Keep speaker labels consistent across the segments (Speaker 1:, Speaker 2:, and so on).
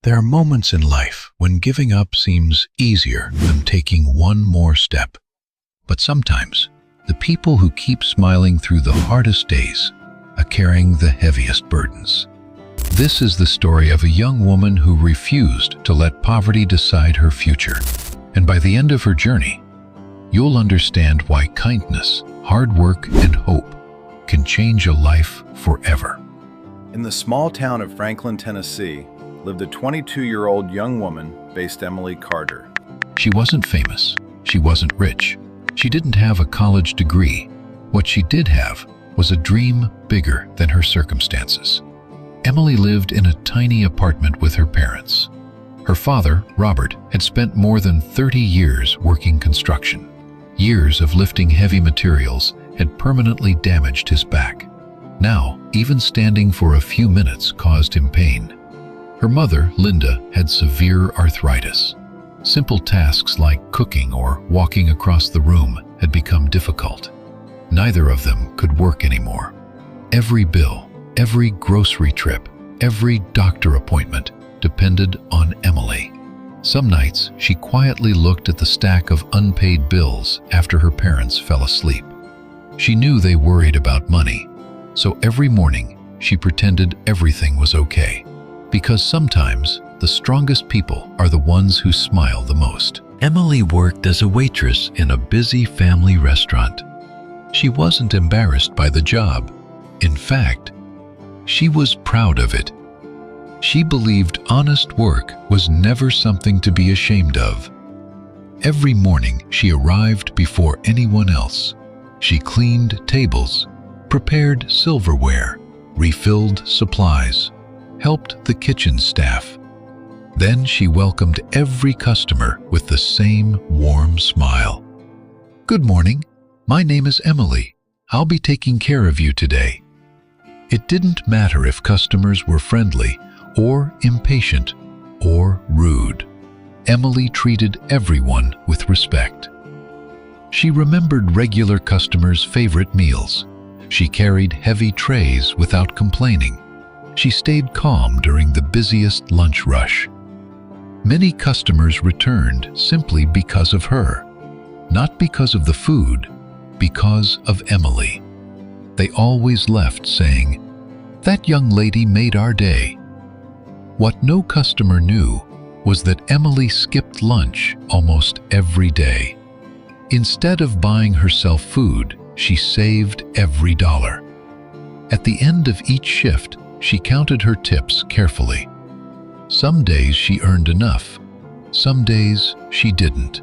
Speaker 1: There are moments in life when giving up seems easier than taking one more step. But sometimes, the people who keep smiling through the hardest days are carrying the heaviest burdens. This is the story of a young woman who refused to let poverty decide her future. And by the end of her journey, you'll understand why kindness, hard work, and hope can change a life forever.
Speaker 2: In the small town of Franklin, Tennessee, lived a 22-year-old young woman based Emily Carter.
Speaker 1: She wasn't famous. She wasn't rich. She didn't have a college degree. What she did have was a dream bigger than her circumstances. Emily lived in a tiny apartment with her parents. Her father, Robert, had spent more than 30 years working construction. Years of lifting heavy materials had permanently damaged his back. Now, even standing for a few minutes caused him pain. Her mother, Linda, had severe arthritis. Simple tasks like cooking or walking across the room had become difficult. Neither of them could work anymore. Every bill, every grocery trip, every doctor appointment depended on Emily. Some nights, she quietly looked at the stack of unpaid bills after her parents fell asleep. She knew they worried about money, so every morning she pretended everything was okay. Because sometimes, the strongest people are the ones who smile the most. Emily worked as a waitress in a busy family restaurant. She wasn't embarrassed by the job. In fact, she was proud of it. She believed honest work was never something to be ashamed of. Every morning, she arrived before anyone else. She cleaned tables, prepared silverware, refilled supplies, helped the kitchen staff. Then she welcomed every customer with the same warm smile. "Good morning. My name is Emily. I'll be taking care of you today." It didn't matter if customers were friendly or impatient or rude. Emily treated everyone with respect. She remembered regular customers' favorite meals. She carried heavy trays without complaining. She stayed calm during the busiest lunch rush. Many customers returned simply because of her, not because of the food, because of Emily. They always left saying, "That young lady made our day." What no customer knew was that Emily skipped lunch almost every day. Instead of buying herself food, she saved every dollar. At the end of each shift, she counted her tips carefully. Some days she earned enough, some days she didn't,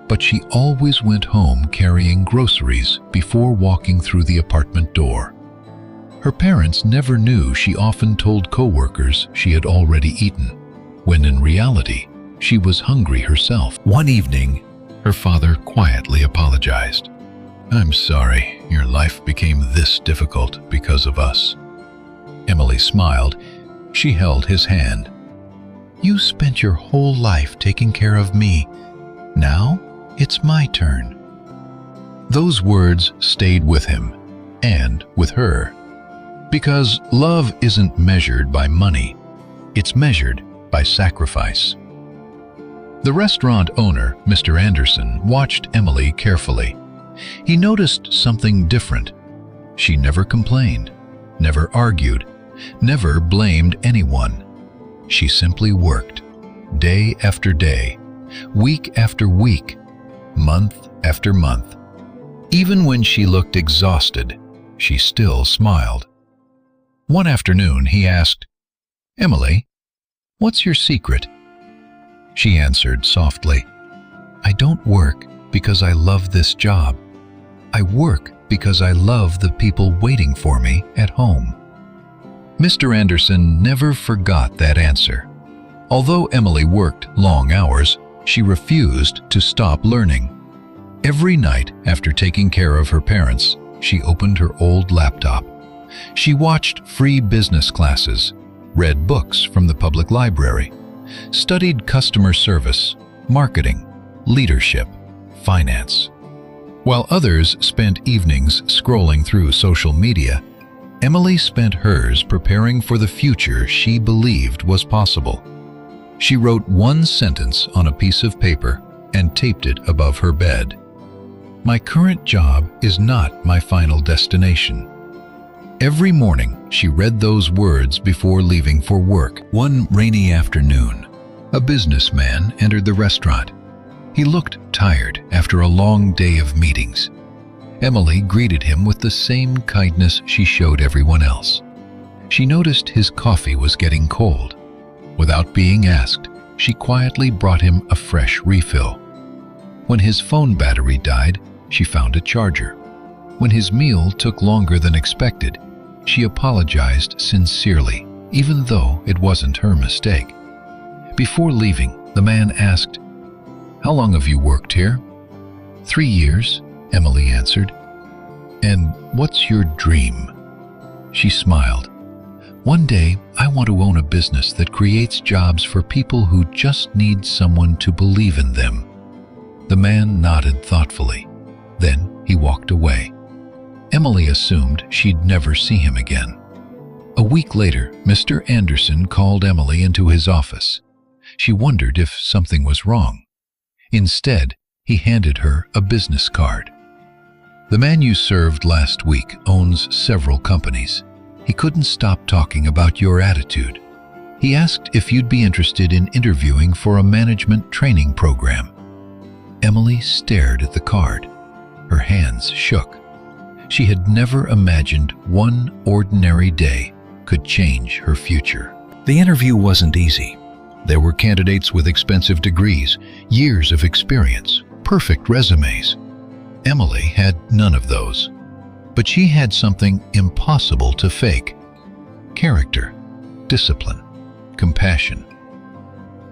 Speaker 1: but she always went home carrying groceries before walking through the apartment door. Her parents never knew she often told coworkers she had already eaten, when in reality, she was hungry herself. One evening, her father quietly apologized. "I'm sorry your life became this difficult because of us." Emily smiled. She held his hand. "You spent your whole life taking care of me. Now, it's my turn." Those words stayed with him, and with her. Because love isn't measured by money, it's measured by sacrifice. The restaurant owner, Mr. Anderson, watched Emily carefully. He noticed something different. She never complained, never argued, never blamed anyone. She simply worked, day after day, week after week, month after month. Even when she looked exhausted, she still smiled. One afternoon, he asked, "Emily, what's your secret?" She answered softly, "I don't work because I love this job. I work because I love the people waiting for me at home." Mr. Anderson never forgot that answer. Although Emily worked long hours, she refused to stop learning. Every night after taking care of her parents, she opened her old laptop. She watched free business classes, read books from the public library, studied customer service, marketing, leadership, finance. While others spent evenings scrolling through social media, Emily spent hers preparing for the future she believed was possible. She wrote one sentence on a piece of paper and taped it above her bed. "My current job is not my final destination." Every morning, she read those words before leaving for work. One rainy afternoon, a businessman entered the restaurant. He looked tired after a long day of meetings. Emily greeted him with the same kindness she showed everyone else. She noticed his coffee was getting cold. Without being asked, she quietly brought him a fresh refill. When his phone battery died, she found a charger. When his meal took longer than expected, she apologized sincerely, even though it wasn't her mistake. Before leaving, the man asked, "How long have you worked here?" "3 years," Emily answered. "And what's your dream?" She smiled. "One day, I want to own a business that creates jobs for people who just need someone to believe in them." The man nodded thoughtfully. Then he walked away. Emily assumed she'd never see him again. A week later, Mr. Anderson called Emily into his office. She wondered if something was wrong. Instead, he handed her a business card. "The man you served last week owns several companies. He couldn't stop talking about your attitude. He asked if you'd be interested in interviewing for a management training program." Emily stared at the card. Her hands shook. She had never imagined one ordinary day could change her future. The interview wasn't easy. There were candidates with expensive degrees, years of experience, perfect resumes. Emily had none of those. But she had something impossible to fake: character, discipline, compassion.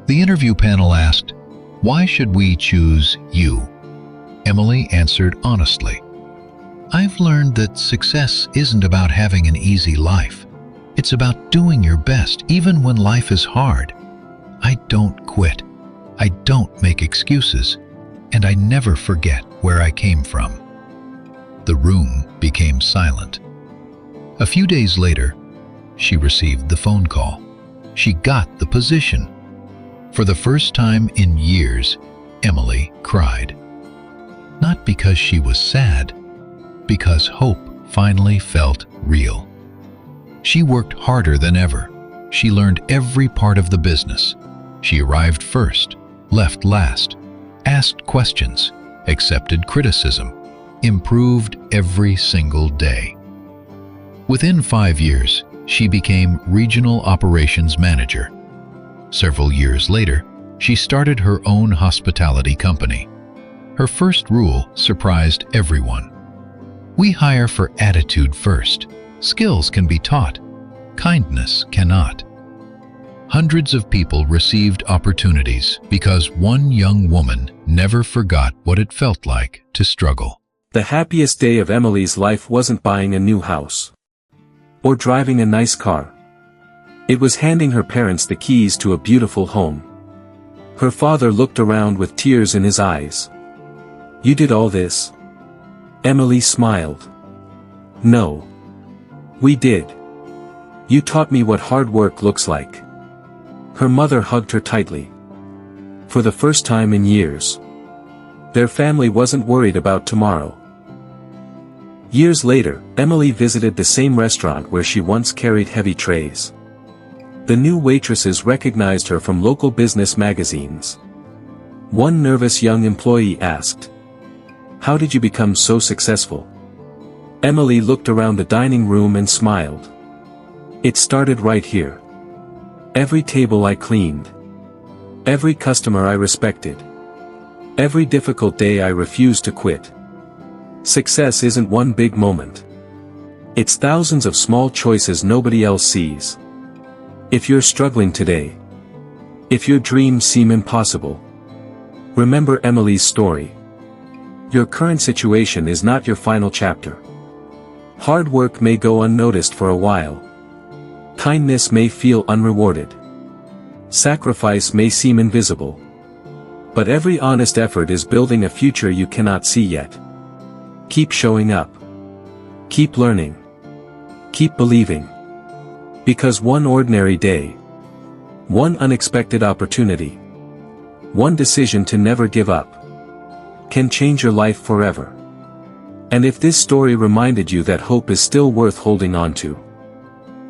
Speaker 1: The interview panel asked, "Why should we choose you?" Emily answered honestly, "I've learned that success isn't about having an easy life. It's about doing your best even when life is hard. I don't quit. I don't make excuses. And I never forget where I came from." The room became silent. A few days later, she received the phone call. She got the position. For the first time in years, Emily cried. Not because she was sad, because hope finally felt real. She worked harder than ever. She learned every part of the business. She arrived first, left last, asked questions, accepted criticism, improved every single day. Within 5 years, she became Regional Operations Manager. Several years later, she started her own hospitality company. Her first rule surprised everyone. "We hire for attitude first. Skills can be taught. Kindness cannot." Hundreds of people received opportunities because one young woman never forgot what it felt like to struggle.
Speaker 3: The happiest day of Emily's life wasn't buying a new house or driving a nice car. It was handing her parents the keys to a beautiful home. Her father looked around with tears in his eyes. "You did all this?" Emily smiled. "No. We did. You taught me what hard work looks like." Her mother hugged her tightly. For the first time in years, their family wasn't worried about tomorrow. Years later, Emily visited the same restaurant where she once carried heavy trays. The new waitresses recognized her from local business magazines. One nervous young employee asked, "How did you become so successful?" Emily looked around the dining room and smiled. "It started right here. Every table I cleaned. Every customer I respected. Every difficult day I refused to quit." Success isn't one big moment. It's thousands of small choices nobody else sees. If you're struggling today, if your dreams seem impossible, remember Emily's story. Your current situation is not your final chapter. Hard work may go unnoticed for a while. Kindness may feel unrewarded. Sacrifice may seem invisible. But every honest effort is building a future you cannot see yet. Keep showing up. Keep learning. Keep believing. Because one ordinary day One unexpected opportunity, one decision to never give up, can change your life forever. And if this story reminded you that hope is still worth holding on to,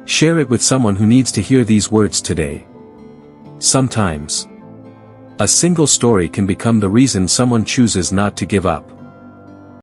Speaker 3: share it with someone who needs to hear these words today. Sometimes, a single story can become the reason someone chooses not to give up.